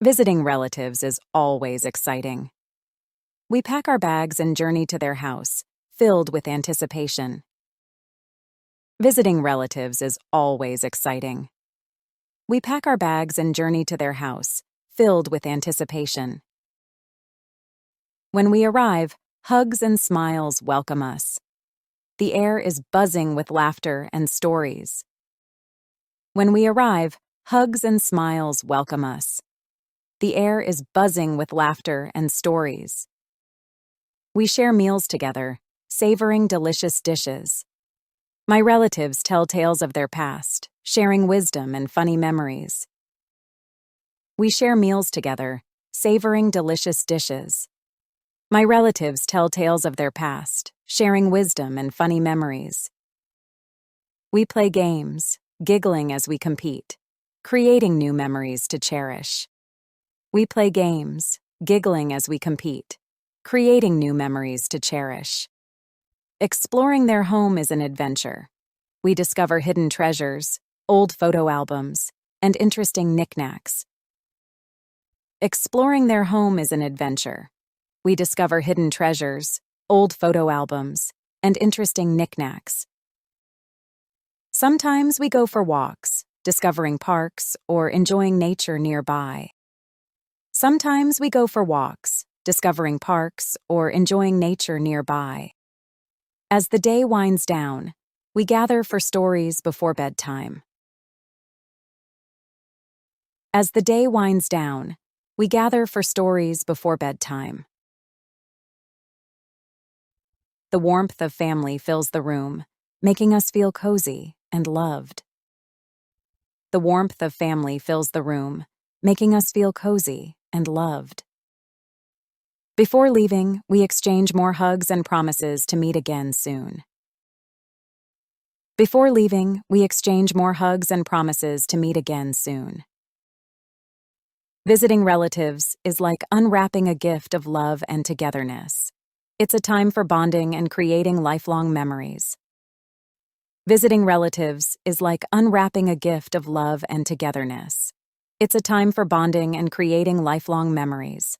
Visiting relatives is always exciting. We pack our bags and journey to their house, filled with anticipation. Visiting relatives is always exciting. We pack our bags and journey to their house, filled with anticipation. When we arrive, hugs and smiles welcome us. The air is buzzing with laughter and stories. When we arrive, hugs and smiles welcome us. The air is buzzing with laughter and stories. We share meals together, savoring delicious dishes. My relatives tell tales of their past, sharing wisdom and funny memories. We share meals together, savoring delicious dishes. My relatives tell tales of their past, sharing wisdom and funny memories. We play games, giggling as we compete, creating new memories to cherish. We play games, giggling as we compete, creating new memories to cherish. Exploring their home is an adventure. We discover hidden treasures, old photo albums, and interesting knickknacks. Exploring their home is an adventure. We discover hidden treasures, old photo albums, and interesting knickknacks. Sometimes we go for walks, discovering parks or enjoying nature nearby. Sometimes we go for walks, discovering parks or enjoying nature nearby. As the day winds down, we gather for stories before bedtime. As the day winds down, we gather for stories before bedtime. The warmth of family fills the room, making us feel cozy and loved. The warmth of family fills the room, making us feel cozy and loved. Before leaving, we exchange more hugs and promises to meet again soon. Before leaving, we exchange more hugs and promises to meet again soon. Visiting relatives is like unwrapping a gift of love and togetherness. It's a time for bonding and creating lifelong memories. Visiting relatives is like unwrapping a gift of love and togetherness. It's a time for bonding and creating lifelong memories.